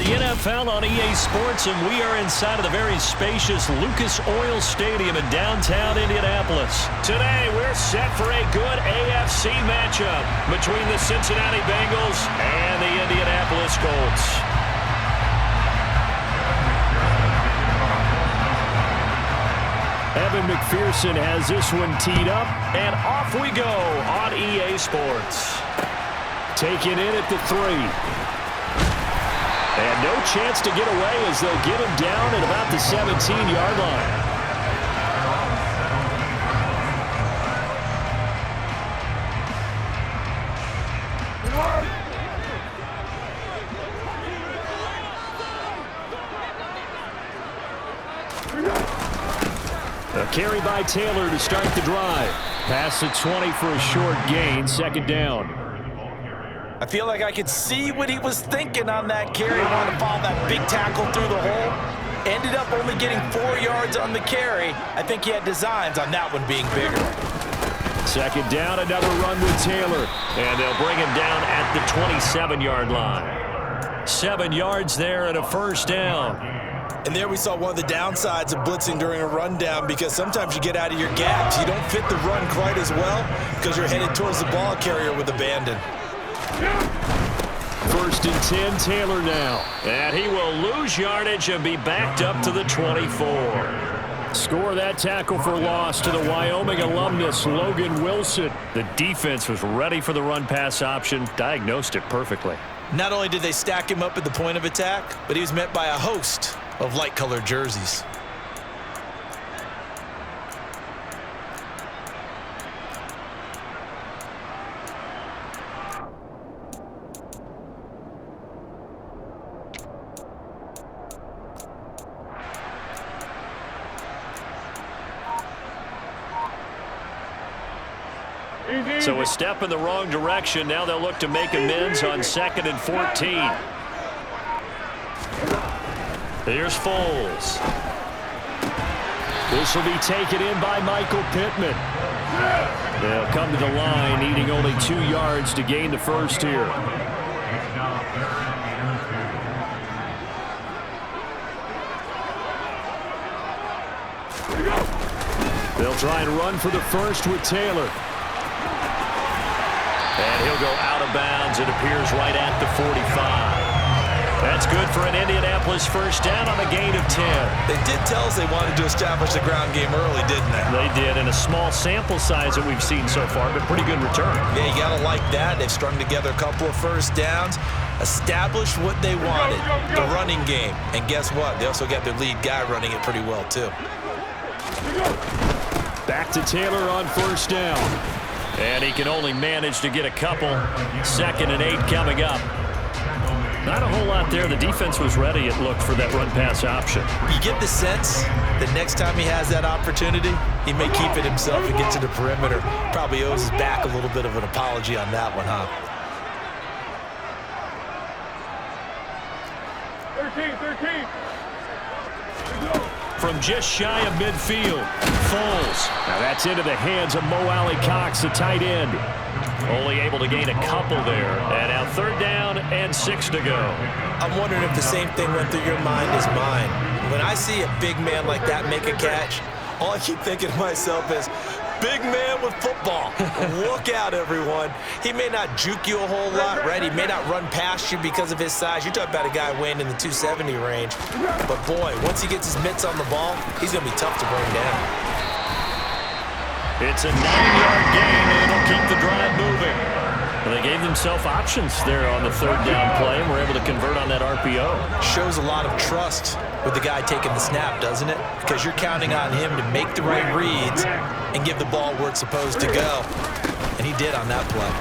NFL on EA Sports, and we are inside of the very spacious Lucas Oil Stadium in downtown Indianapolis. Today, we're set for a good AFC matchup between the Cincinnati Bengals and the Indianapolis Colts. Evan McPherson has this one teed up, and off we go on EA Sports. Taken in at the 3. And no chance to get away as they'll get him down at about the 17-yard line. A carry by Taylor to start the drive. Past the 20 for a short gain, second down. I feel like I could see what he was thinking on that carry. Wanted to follow that big tackle through the hole. Ended up only getting 4 yards on the carry. I think he had designs on that one being bigger. Second down, another run with Taylor. And they'll bring him down at the 27-yard line. 7 yards there and a first down. And there we saw one of the downsides of blitzing during a rundown, because sometimes you get out of your gaps. You don't fit the run quite as well because you're headed towards the ball carrier with abandon. First and 10, Taylor now. And he will lose yardage and be backed up to the 24. Score that tackle for loss to the Wyoming alumnus, Logan Wilson. The defense was ready for the run-pass option, diagnosed it perfectly. Not only did they stack him up at the point of attack, but he was met by a host of light-colored jerseys. So a step in the wrong direction. Now they'll look to make amends on 2nd and 14. Here's Foles. This will be taken in by Michael Pittman. They'll come to the line, needing only 2 yards to gain the first here. They'll try and run for the first with Taylor. And he'll go out of bounds. It appears right at the 45. That's good for an Indianapolis first down on a gain of 10. They did tell us they wanted to establish the ground game early, didn't they? They did, in a small sample size that we've seen so far, but pretty good return. Yeah, you got to like that. They've strung together a couple of first downs, established what they wanted, the running game. And guess what? They also got their lead guy running it pretty well, too. Back to Taylor on first down. And he can only manage to get a couple. 2nd and 8 coming up. Not a whole lot there. The defense was ready, it looked, for that run-pass option. You get the sense that next time he has that opportunity, he may keep it himself and get to the perimeter. Probably owes his back a little bit of an apology on that one, huh? 13. From just shy of midfield, Foles. Now that's into the hands of Mo Alley-Cox, the tight end. Only able to gain a couple there. And now 3rd down and 6 to go. I'm wondering if the same thing went through your mind as mine. When I see a big man like that make a catch, all I keep thinking to myself is, big man with football. Look out, everyone. He may not juke you a whole lot, right? He may not run past you because of his size. You're talking about a guy weighing in the 270 range. But, boy, once he gets his mitts on the ball, he's going to be tough to bring down. It's a 9-yard gain, and it'll keep the drive moving. Well, they gave themselves options there on the 3rd down play, and were able to convert on that RPO. Shows a lot of trust with the guy taking the snap, doesn't it? Because you're counting on him to make the right reads and give the ball where it's supposed to go. And he did on that play.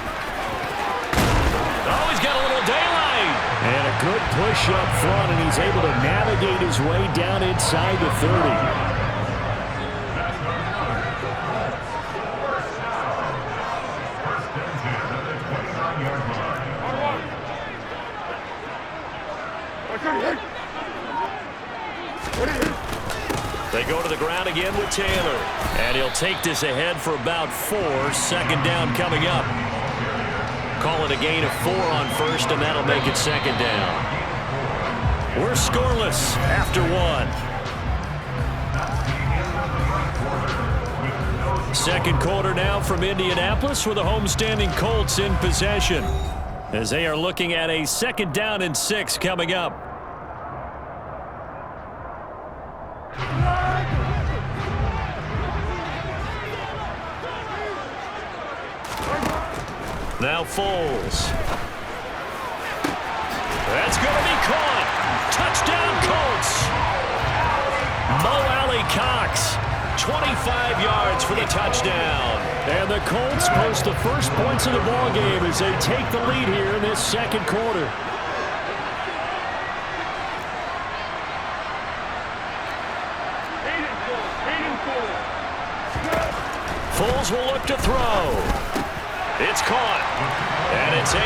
Oh, he's got a little daylight. And a good push up front, and he's able to navigate his way down inside the 30. They go to the ground again with Taylor. And he'll take this ahead for about 4. 2nd down coming up. Call it a gain of 4 on first, and that'll make it 2nd down. We're scoreless after one. Second quarter now from Indianapolis with the homestanding Colts in possession as they are looking at a 2nd down and 6 coming up. Now Foles. That's going to be caught. Touchdown Colts. Mo Alley Cox. 25 yards for the touchdown. And the Colts post the first points of the ball game as they take the lead here in this second quarter. Foles will look to throw. It's caught. And it's 8-0.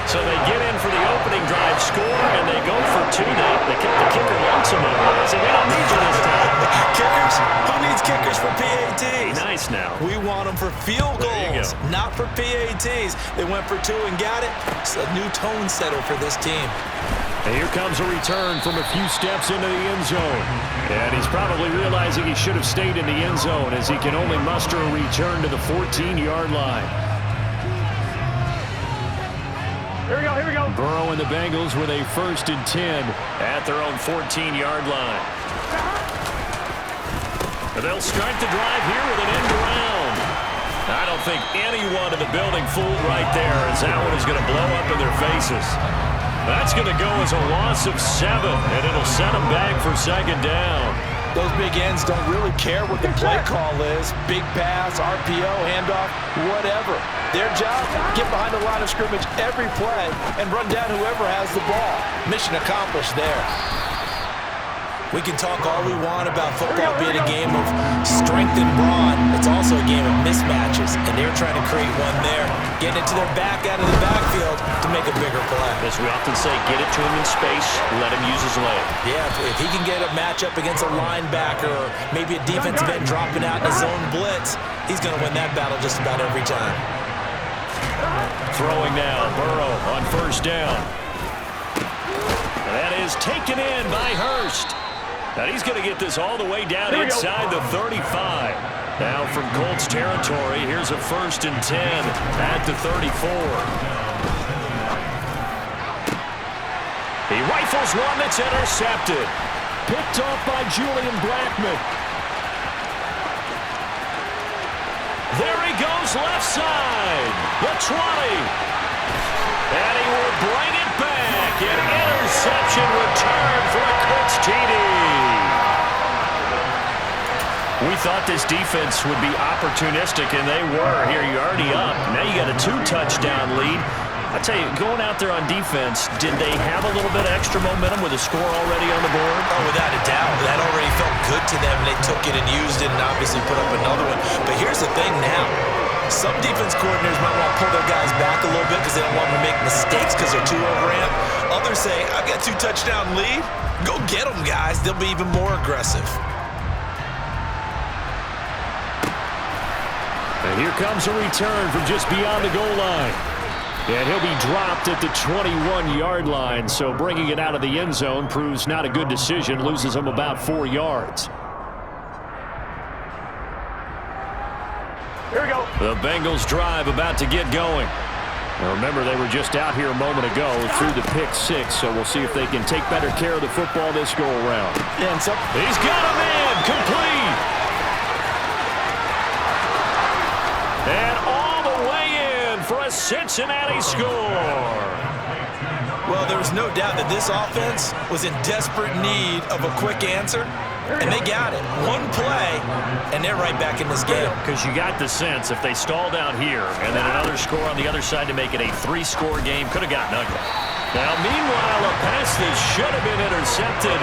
So they get in for the opening drive score, and they go for 2. They kept the kicker lonesome over there. They said, we don't need you this time. Kickers? Who needs kickers for PATs? Nice now. We want them for field goals, not for PATs. They went for 2 and got it. It's a new tone setter for this team. And here comes a return from a few steps into the end zone. And he's probably realizing he should have stayed in the end zone as he can only muster a return to the 14-yard line. Here we go. Burrow and the Bengals with a 1st and 10 at their own 14-yard line. And they'll start the drive here with an end around. I don't think anyone in the building fooled right there as that one is going to blow up in their faces. That's going to go as a loss of 7, and it'll set them back for 2nd down. Those big ends don't really care what the play call is. Big pass, RPO, handoff, whatever. Their job, get behind the line of scrimmage every play and run down whoever has the ball. Mission accomplished there. We can talk all we want about football being a game of strength and brawn. It's also a game of mismatches, and they're trying to create one there. Getting it to their back out of the backfield to make a bigger play. As we often say, get it to him in space, let him use his leg. Yeah, if he can get a matchup against a linebacker or maybe a defensive end dropping out in his own blitz, he's going to win that battle just about every time. Throwing now, Burrow on 1st down. That is taken in by Hurst. And he's going to get this all the way down inside the 35. Now from Colts territory, here's a 1st and 10 at the 34. He rifles one that's intercepted. Picked off by Julian Blackmon. There he goes left side. The 20. And he will bring it back. An interception return for a Colts TD. We thought this defense would be opportunistic, and they were. Here you're already up. Now you got a 2-touchdown lead. I tell you, going out there on defense, did they have a little bit of extra momentum with a score already on the board? Oh, without a doubt. That already felt good to them. They took it and used it and obviously put up another one. But here's the thing now. Some defense coordinators might want to pull their guys back a little bit because they don't want them to make mistakes because they're too overamped. Others say, I've got 2-touchdown lead. Go get them, guys. They'll be even more aggressive. And here comes a return from just beyond the goal line. And he'll be dropped at the 21-yard line, so bringing it out of the end zone proves not a good decision, loses him about 4 yards. Here we go. The Bengals drive about to get going. Now remember, they were just out here a moment ago through the pick-6, so we'll see if they can take better care of the football this go-around. Yeah, and so he's got him in, complete. And all the way in for a Cincinnati score. Well, there was no doubt that this offense was in desperate need of a quick answer, and they got it. One play, and they're right back in this game. Because you got the sense if they stalled out here and then another score on the other side to make it a 3-score game, could have gotten ugly. Now, meanwhile, a pass that should have been intercepted,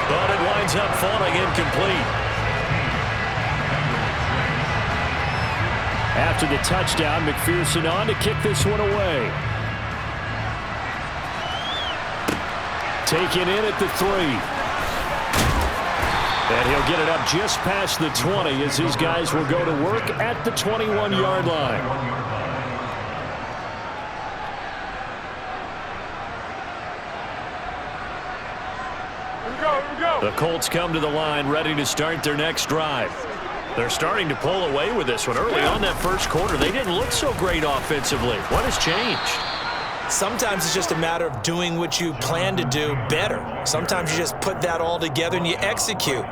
but it winds up falling incomplete. After the touchdown, McPherson on to kick this one away. Taken in at the 3. And he'll get it up just past the 20 as these guys will go to work at the 21-yard line. The Colts come to the line ready to start their next drive. They're starting to pull away with this one. Early on that first quarter, they didn't look so great offensively. What has changed? Sometimes it's just a matter of doing what you plan to do better. Sometimes you just put that all together and you execute.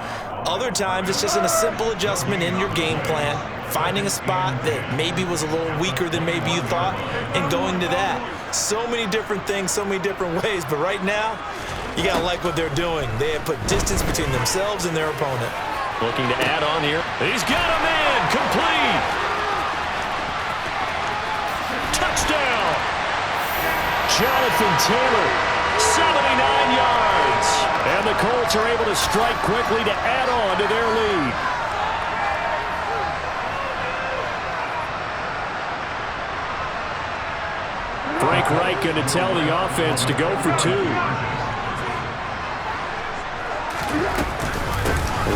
Other times it's just a simple adjustment in your game plan, finding a spot that maybe was a little weaker than maybe you thought, and going to that. So many different things, so many different ways, but right now, you got to like what they're doing. They have put distance between themselves and their opponent. Looking to add on here. He's got a man. Complete. Touchdown. Jonathan Taylor, 79 yards. And the Colts are able to strike quickly to add on to their lead. Frank Reich going to tell the offense to go for two.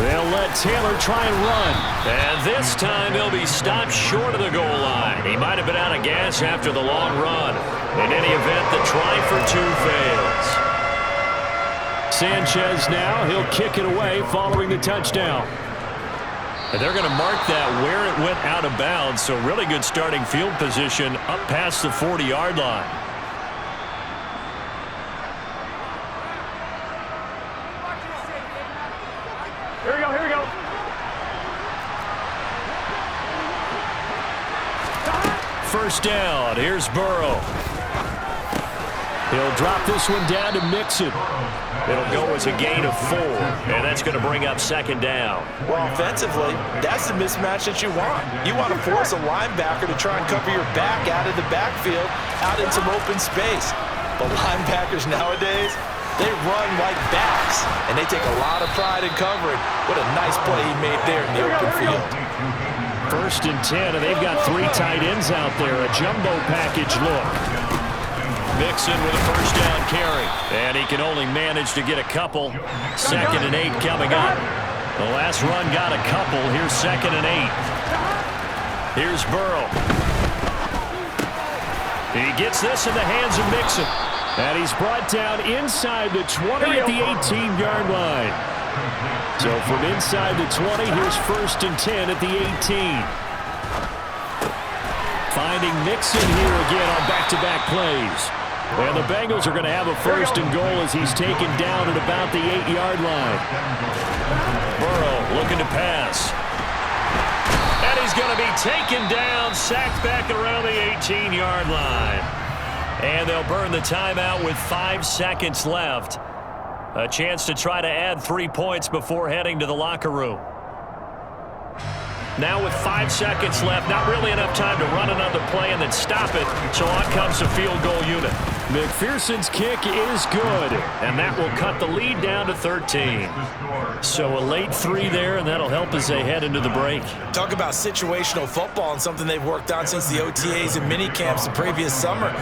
They'll let Taylor try and run. And this time he'll be stopped short of the goal line. He might have been out of gas after the long run. In any event, the try for two fails. Sanchez now, he'll kick it away following the touchdown. And they're going to mark that where it went out of bounds. So really good starting field position up past the 40-yard line. Here we go. First down. Here's Burrow. He'll drop this one down to Mixon. It'll go as a gain of 4, and that's going to bring up second down. Well, offensively, that's the mismatch that you want. You want to force a linebacker to try and cover your back out of the backfield, out in some open space. But linebackers nowadays, they run like backs, and they take a lot of pride in covering. What a nice play he made there in the open field. First and 10, and they've got 3 tight ends out there. A jumbo package look. Mixon with a first down carry, and he can only manage to get a couple. Second and 8 coming up. The last run got a couple. Here's second and 8. Here's Burrow. He gets this in the hands of Mixon. And he's brought down inside the 20 at the 18-yard line. So from inside the 20, here's first and 10 at the 18. Finding Mixon here again on back-to-back plays. And the Bengals are going to have a first and goal as he's taken down at about the 8-yard line. Burrow looking to pass. And he's going to be taken down, sacked back around the 18-yard line. And they'll burn the timeout with 5 seconds left. A chance to try to add 3 points before heading to the locker room. Now with 5 seconds left, not really enough time to run another play and then stop it. So on comes the field goal unit. McPherson's kick is good, and that will cut the lead down to 13. So a late 3 there, and that'll help as they head into the break. Talk about situational football and something they've worked on since the OTAs and mini camps the previous summer.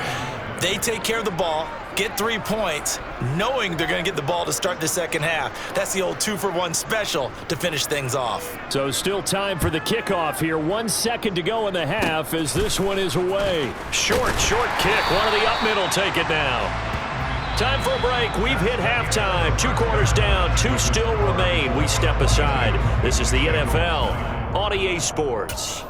They take care of the ball, get 3 points, knowing they're going to get the ball to start the second half. That's the old 2-for-1 special to finish things off. So still time for the kickoff here. 1 second to go in the half as this one is away. Short kick. One of the up middle take it now. Time for a break. We've hit halftime. 2 quarters down. 2 still remain. We step aside. This is the NFL on EA Sports.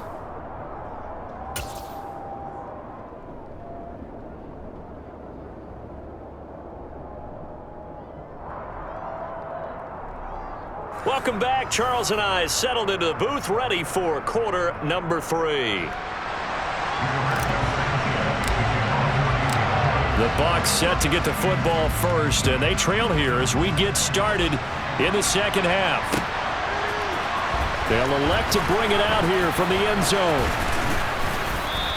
Welcome back. Charles and I settled into the booth, ready for quarter number 3. The Bucs set to get the football first, and they trail here as we get started in the second half. They'll elect to bring it out here from the end zone.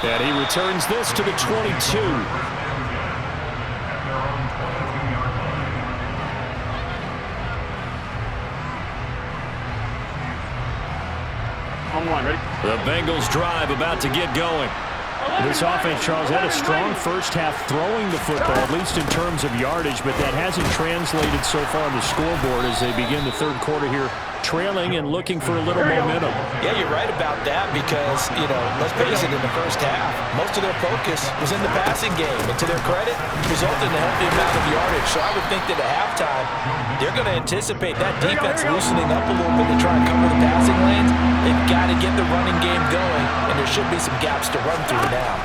And he returns this to the 22. Ready? The Bengals drive about to get going. This offense, Charles, had a strong first half throwing the football, at least in terms of yardage, but that hasn't translated so far on the scoreboard as they begin the third quarter here, trailing and looking for a little momentum. Yeah, you're right about that because, let's face it, in the first half, most of their focus was in the passing game. And to their credit, resulted in a healthy amount of yardage. So I would think that at halftime, they're they're going to anticipate that defense loosening up a little bit to try and cover the passing lanes. They've got to get the running game going, and there should be some gaps to run through now.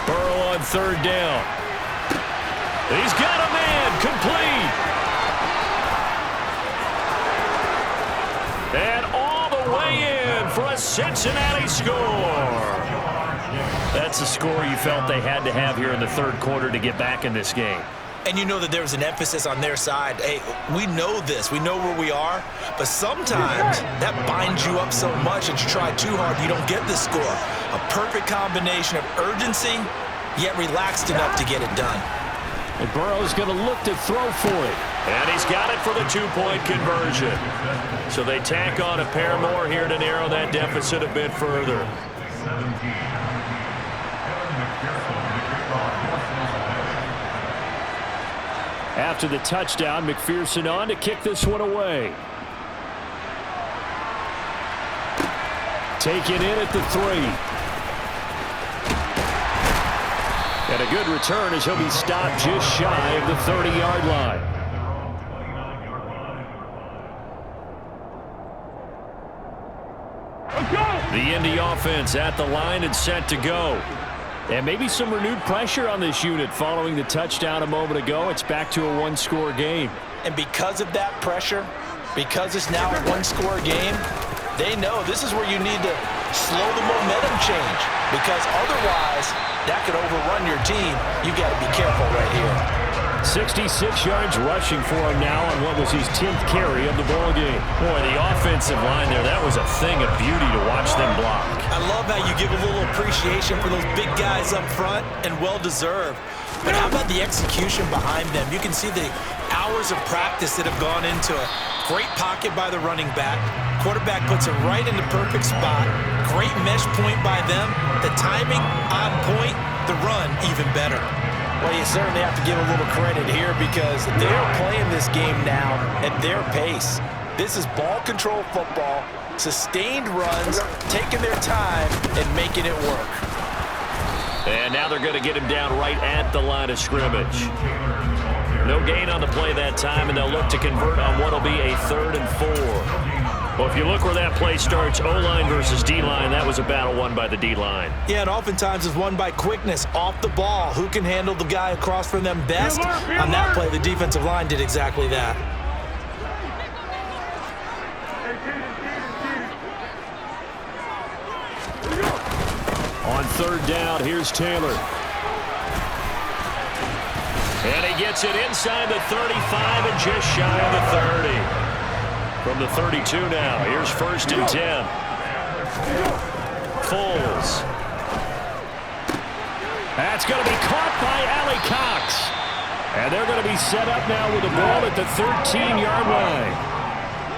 Burrow on third down. He's got a man, complete. And all the way in for a Cincinnati score. That's a score you felt they had to have here in the third quarter to get back in this game. And you know that there was an emphasis on their side. Hey, we know this. We know where we are. But sometimes that binds you up so much that you try too hard, you don't get the score. A perfect combination of urgency, yet relaxed enough to get it done. And Burrow's going to look to throw for it. And he's got it for the two-point conversion. So they tack on a pair more here to narrow that deficit a bit further. After the touchdown, McPherson on to kick this one away. Taken in at the 3. And a good return as he'll be stopped just shy of the 30-yard line. The Indy offense at the line and set to go. And maybe some renewed pressure on this unit following the touchdown a moment ago. It's back to a one-score game. And because of that pressure, because it's now a one-score game, they know this is where you need to slow the momentum change. Because otherwise, that could overrun your team. You got to be careful right here. 66 yards rushing for him now on what was his 10th carry of the ball game. Boy, the offensive line there, that was a thing of beauty to watch them block. I love how you give a little appreciation for those big guys up front, and well-deserved. But how about the execution behind them? You can see the hours of practice that have gone into it. Great pocket by the running back. Quarterback puts it right in the perfect spot. Great mesh point by them. The timing on point. The run even better. Well, you certainly have to give a little credit here because they're playing this game now at their pace. This is ball control football, sustained runs, taking their time and making it work. And now they're going to get him down right at the line of scrimmage. No gain on the play that time, and they'll look to convert on what will be a 3rd and 4. Well, if you look where that play starts, O-line versus D-line, that was a battle won by the D-line. Yeah, and oftentimes it's won by quickness, off the ball. Who can handle the guy across from them best? On that play, the defensive line did exactly that. On 3rd down, here's Taylor. And he gets it inside the 35 and just shy of the 30. From the 32 now, here's 1st and 10. Foles. That's going to be caught by Allie Cox. And they're going to be set up now with the ball at the 13-yard line.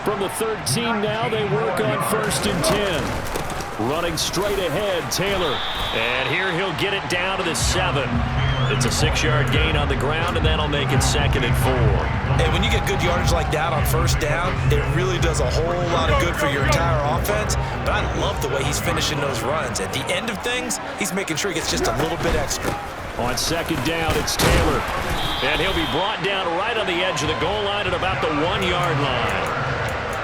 From the 13 now, they work on 1st and 10. Running straight ahead, Taylor. And here he'll get it down to the 7. It's a 6-yard gain on the ground, and that'll make it 2nd and 4. And when you get good yardage like that on 1st down, it really does a whole lot of good for your entire offense. But I love the way he's finishing those runs. At the end of things, he's making sure he gets just a little bit extra. On 2nd down, it's Taylor. And he'll be brought down right on the edge of the goal line at about the 1-yard line.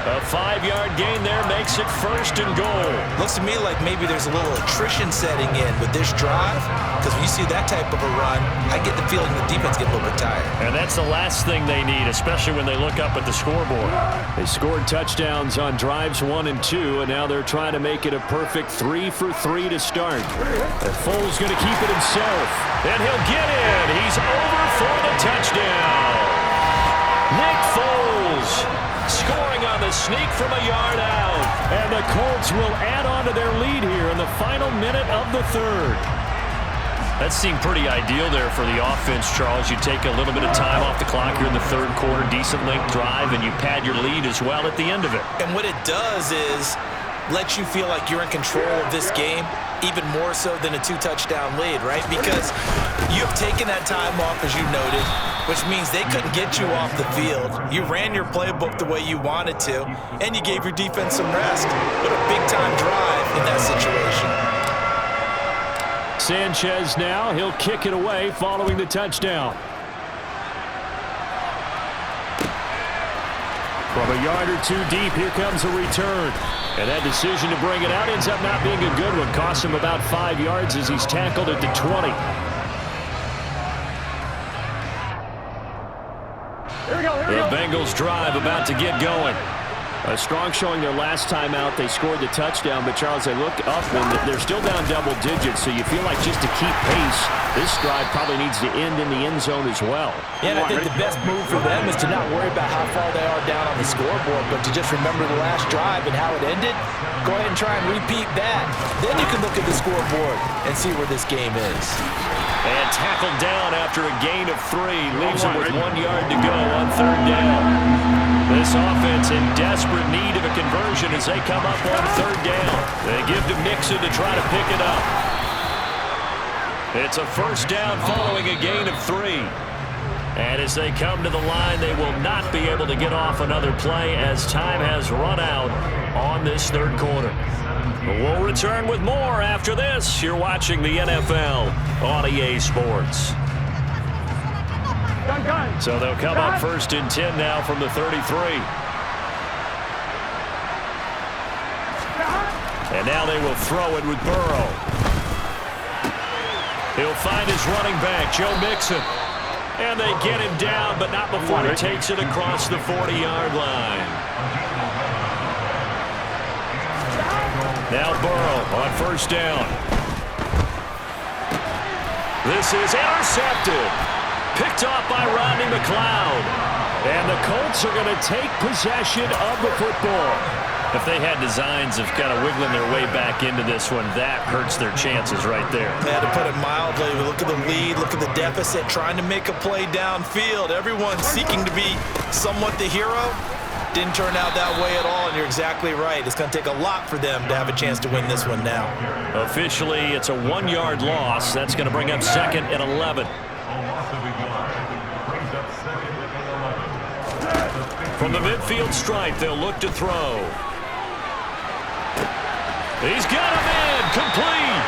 A 5-yard gain there makes it 1st and goal. Looks to me like maybe there's a little attrition setting in with this drive, because when you see that type of a run, I get the feeling the defense gets a little bit tired. And that's the last thing they need, especially when they look up at the scoreboard. They scored touchdowns on drives 1 and 2, and now they're trying to make it a perfect 3 for 3 to start. And Foles going to keep it himself. And he'll get in. He's over for the touchdown. Nick Foles scoring on the sneak from a yard out. And the Colts will add on to their lead here in the final minute of the 3rd. That seemed pretty ideal there for the offense, Charles. You take a little bit of time off the clock here in the 3rd quarter, decent length drive, and you pad your lead as well at the end of it. And what it does is let you feel like you're in control of this game, even more so than a 2-touchdown lead, right? Because you have taken that time off, as you noted, which means they couldn't get you off the field. You ran your playbook the way you wanted to, and you gave your defense some rest. What a big-time drive in that situation. Sanchez now, he'll kick it away following the touchdown. From a yard or two deep, here comes a return. And that decision to bring it out ends up not being a good one. Costs him about 5 yards as he's tackled at the 20. The Bengals drive about to get going. A strong showing their last time out. They scored the touchdown, but Charles, they look up and they're still down double digits, so you feel like just to keep pace, this drive probably needs to end in the end zone as well. Yeah, and I think the best move for them is to not worry about how far they are down on the scoreboard, but to just remember the last drive and how it ended. Go ahead and try and repeat that. Then you can look at the scoreboard and see where this game is. And tackled down after a gain of 3. Leaves him with 1 yard to go on 3rd down. This offense in desperate need of a conversion as they come up on 3rd down. They give to Mixon to try to pick it up. It's a 1st down following a gain of 3. And as they come to the line, they will not be able to get off another play as time has run out on this 3rd quarter. We'll return with more after this. You're watching the NFL on EA Sports. So they'll come up 1st and 10 now from the 33. And now they will throw it with Burrow. He'll find his running back, Joe Mixon. And they get him down, but not before he takes it across the 40-yard line. Now Burrow on 1st down. This is intercepted. Picked off by Rodney McLeod. And the Colts are going to take possession of the football. If they had designs of kind of wiggling their way back into this one, that hurts their chances right there. Yeah, to put it mildly, look at the lead, look at the deficit, trying to make a play downfield. Everyone seeking to be somewhat the hero. Didn't turn out that way at all, and you're exactly right. It's going to take a lot for them to have a chance to win this one now. Officially, it's a 1-yard loss. That's going to bring up 2nd and 11. From the midfield stripe, they'll look to throw. He's got him in, complete.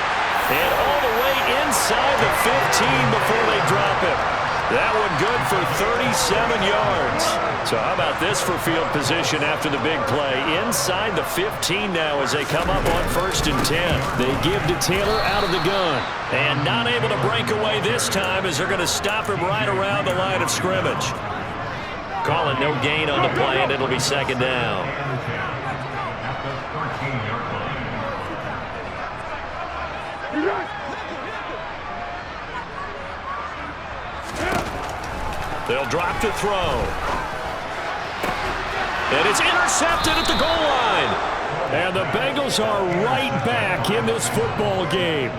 And all the way inside the 15 before they drop it. That one good for 37 yards. So how about this for field position after the big play? Inside the 15 now as they come up on 1st and 10. They give to Taylor out of the gun. And not able to break away this time as they're going to stop him right around the line of scrimmage. Calling no gain on the play, and it'll be 2nd down. They'll drop to throw. And it's intercepted at the goal line. And the Bengals are right back in this football game.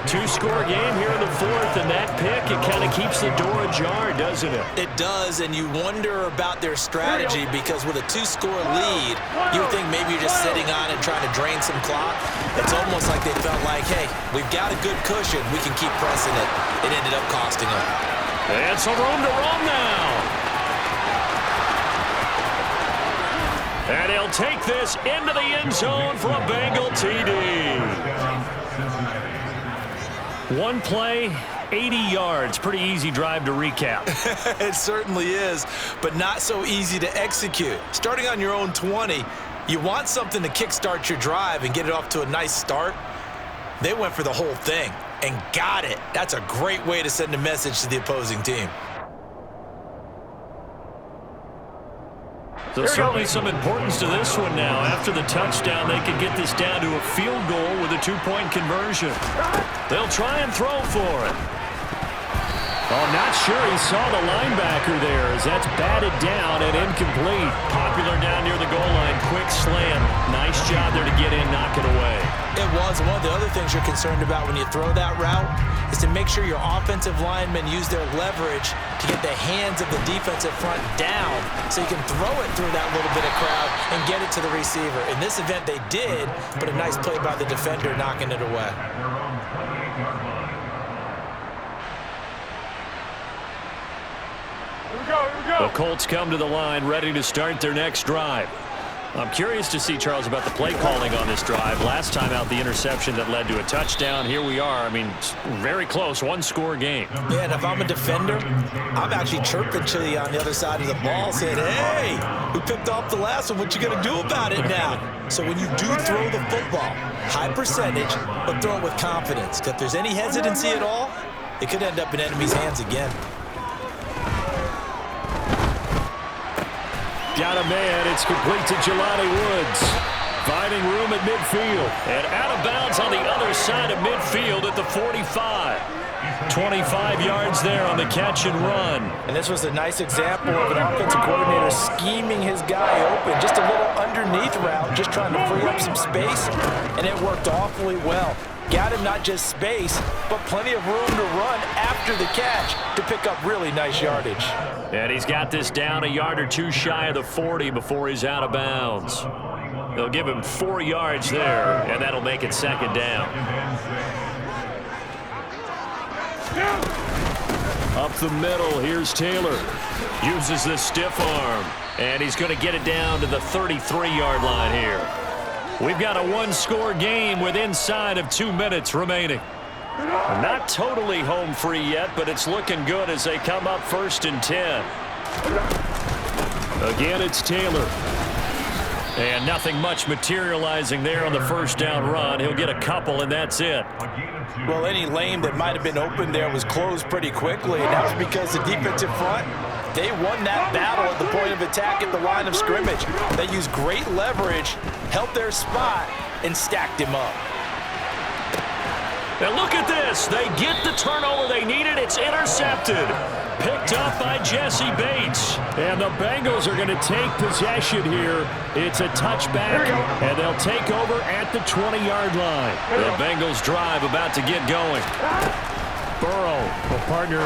2-score game here in the 4th, and that pick, it kind of keeps the door ajar, doesn't it? It does, and you wonder about their strategy because with a 2-score lead, you would think maybe you're just sitting on and trying to drain some clock. It's almost like they felt like, hey, we've got a good cushion. We can keep pressing it. It ended up costing them. And some room to run now. And he'll take this into the end zone for a Bengal TD. One play, 80 yards. Pretty easy drive to recap. It certainly is, but not so easy to execute. Starting on your own 20, you want something to kickstart your drive and get it off to a nice start. They went for the whole thing and got it. That's a great way to send a message to the opposing team. So certainly some importance to this one now. After the touchdown, they could get this down to a field goal with a 2-point conversion. They'll try and throw for it. Oh, not sure he saw the linebacker there as that's batted down and incomplete. Popular down near the goal line. Quick slant. Nice job there to get in, knock it away. It was. One of the other things you're concerned about when you throw that route is to make sure your offensive linemen use their leverage to get the hands of the defensive front down so you can throw it through that little bit of crowd and get it to the receiver. In this event, they did, but a nice play by the defender knocking it away. The Colts come to the line ready to start their next drive. I'm curious to see, Charles, about the play calling on this drive. Last time out, the interception that led to a touchdown. Here we are. I mean, very close, one-score game. Yeah, and if I'm a defender, I'm actually chirping to you on the other side of the ball, saying, hey, we picked off the last one. What you going to do about it now? So when you do throw the football, high percentage, but throw it with confidence. If there's any hesitancy at all, it could end up in enemy's hands again. Got a man. It's complete to Jelani Woods. Finding room at midfield. And out of bounds on the other side of midfield at the 45. 25 yards there on the catch and run. And this was a nice example of an offensive coordinator scheming his guy open. Just a little underneath route, just trying to free up some space. And it worked awfully well. Got him not just space, but plenty of room to run after the catch to pick up really nice yardage. And he's got this down a yard or two shy of the 40 before he's out of bounds. They'll give him 4 yards there, and that'll make it second down. Up the middle, here's Taylor. Uses the stiff arm, and he's going to get it down to the 33-yard line here. We've got a one-score game with inside of 2 minutes remaining. Not totally home free yet, but it's looking good as they come up 1st and 10. Again, it's Taylor. And nothing much materializing there on the first down run. He'll get a couple, and that's it. Well, any lane that might have been open there was closed pretty quickly, and that was because the defensive front, they won that battle at the point of attack at the line of scrimmage. They used great leverage, held their spot, and stacked him up. Now look at this. They get the turnover they needed. It's intercepted. Picked up by Jesse Bates. And the Bengals are going to take possession here. It's a touchback, and they'll take over at the 20-yard line. The Bengals drive about to get going. Burrow, well, partner,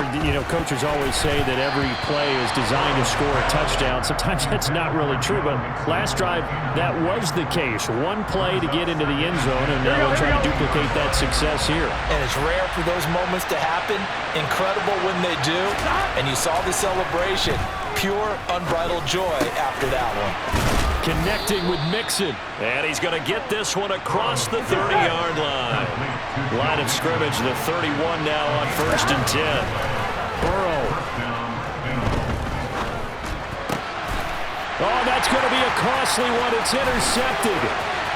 coaches always say that every play is designed to score a touchdown. Sometimes that's not really true, but last drive, that was the case. One play to get into the end zone, and now they'll try to duplicate that success here. And it's rare for those moments to happen. Incredible when they do. And you saw the celebration. Pure, unbridled joy after that one. Connecting with Mixon. And he's going to get this one across the 30-yard line. Line of scrimmage, the 31 now on 1st and 10. Burrow. Oh, that's going to be a costly one. It's intercepted.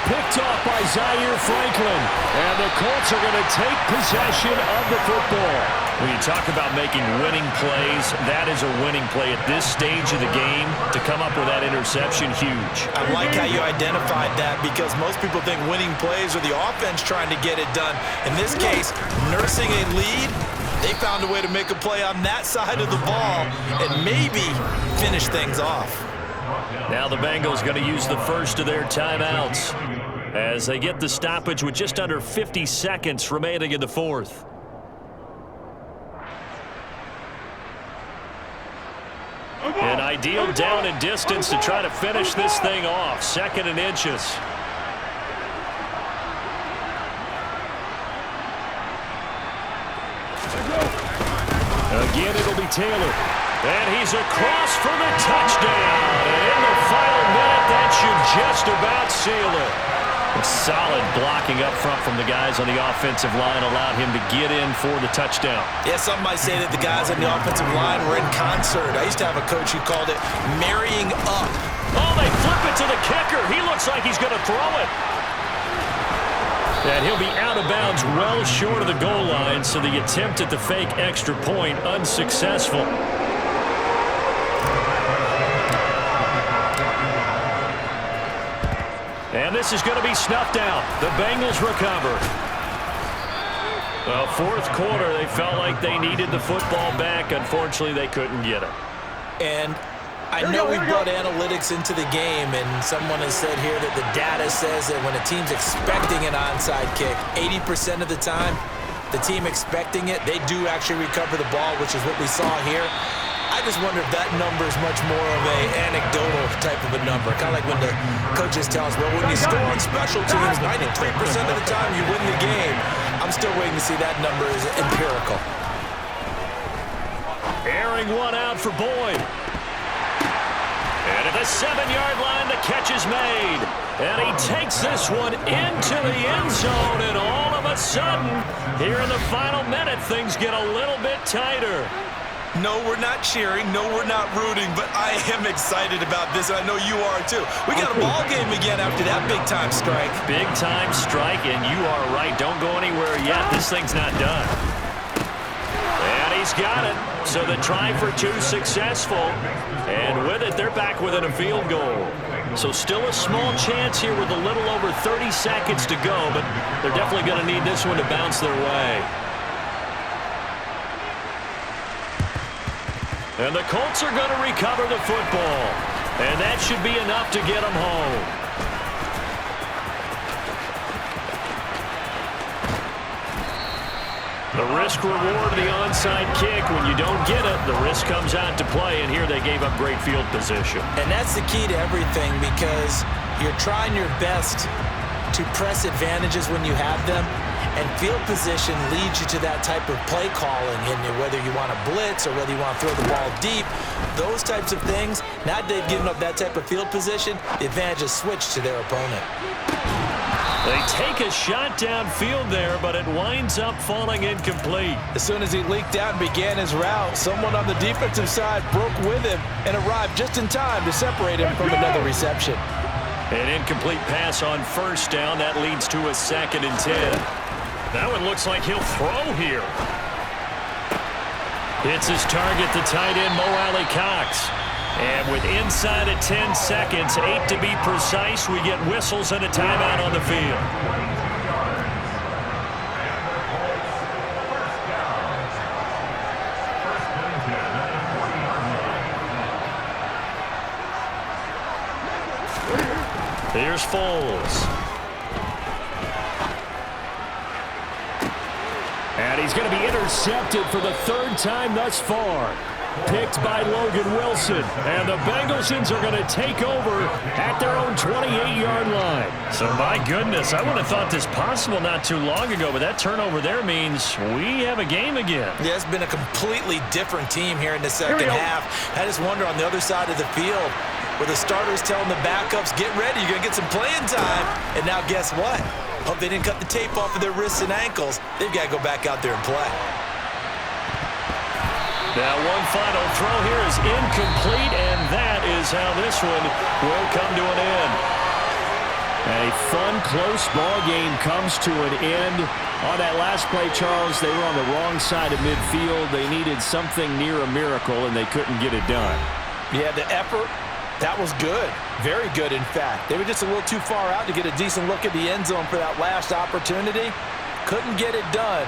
Picked off by Zaire Franklin. And the Colts are going to take possession of the football. When you talk about making winning plays, that is a winning play at this stage of the game. To come up with that interception, huge. I like how you identified that, because most people think winning plays are the offense trying to get it done. In this case, nursing a lead, they found a way to make a play on that side of the ball and maybe finish things off. Now the Bengals going to use the first of their timeouts as they get the stoppage with just under 50 seconds remaining in the fourth. An ideal down and distance to try to finish this thing off. 2nd and inches. Again, it'll be Taylor. And he's across for the touchdown. And in the final minute, that should just about seal it. A solid blocking up front from the guys on the offensive line allowed him to get in for the touchdown. Yeah, some might say that the guys on the offensive line were in concert. I used to have a coach who called it marrying up. Oh, they flip it to the kicker. He looks like he's going to throw it. And he'll be out of bounds well short of the goal line, so the attempt at the fake extra point unsuccessful. And this is going to be snuffed out. The Bengals recover. Well, fourth quarter, they felt like they needed the football back. Unfortunately, they couldn't get it. And I know we brought analytics into the game, and someone has said here that the data says that when a team's expecting an onside kick, 80% of the time, the team expecting it, they do actually recover the ball, which is what we saw here. I just wonder if that number is much more of a anecdotal type of a number. Kind of like when the coaches tell us, well, when you score on special teams, 93% of the time you win the game. I'm still waiting to see that number is empirical. Airing one out for Boyd. And at the 7-yard line, the catch is made. And he takes this one into the end zone, and all of a sudden, here in the final minute, things get a little bit tighter. No, we're not cheering. No, we're not rooting, but I am excited about this, and I know you are too. We got a ball game again after that big-time strike. Big-time strike, and you are right. Don't go anywhere yet. This thing's not done. And he's got it. So the try for two successful. And with it, they're back within a field goal. So still a small chance here with a little over 30 seconds to go, but they're definitely going to need this one to bounce their way. And the Colts are going to recover the football. And that should be enough to get them home. The risk-reward of the onside kick. When you don't get it, the risk comes out to play, and here they gave up great field position. And that's the key to everything, because you're trying your best to press advantages when you have them, and field position leads you to that type of play calling, and whether you want to blitz or whether you want to throw the ball deep, those types of things. Now they've given up that type of field position, the advantage is switched to their opponent. They take a shot downfield there, but it winds up falling incomplete. As soon as he leaked out and began his route, someone on the defensive side broke with him and arrived just in time to separate him from another reception. An incomplete pass on first down. That leads to a 2nd and 10. That one looks like he'll throw here. Hits his target, the tight end, Mo Alley-Cox. And with inside of 10 seconds, 8 to be precise, we get whistles and a timeout on the field. Here's Foles. And he's going to be intercepted for the 3rd time thus far. Picked by Logan Wilson. And the Bengalsians are going to take over at their own 28-yard line. So, my goodness, I would have thought this possible not too long ago, but that turnover there means we have a game again. Yeah, it's been a completely different team here in the second half. I just wonder on the other side of the field, where the starters telling the backups, get ready, you're going to get some playing time. And now guess what? Hope they didn't cut the tape off of their wrists and ankles. They've got to go back out there and play. Now one final throw here is incomplete, and that is how this one will come to an end. A fun, close ball game comes to an end. On that last play, Charles, they were on the wrong side of midfield. They needed something near a miracle, and they couldn't get it done. Yeah, the effort, that was good. Very good, in fact. They were just a little too far out to get a decent look at the end zone for that last opportunity. Couldn't get it done.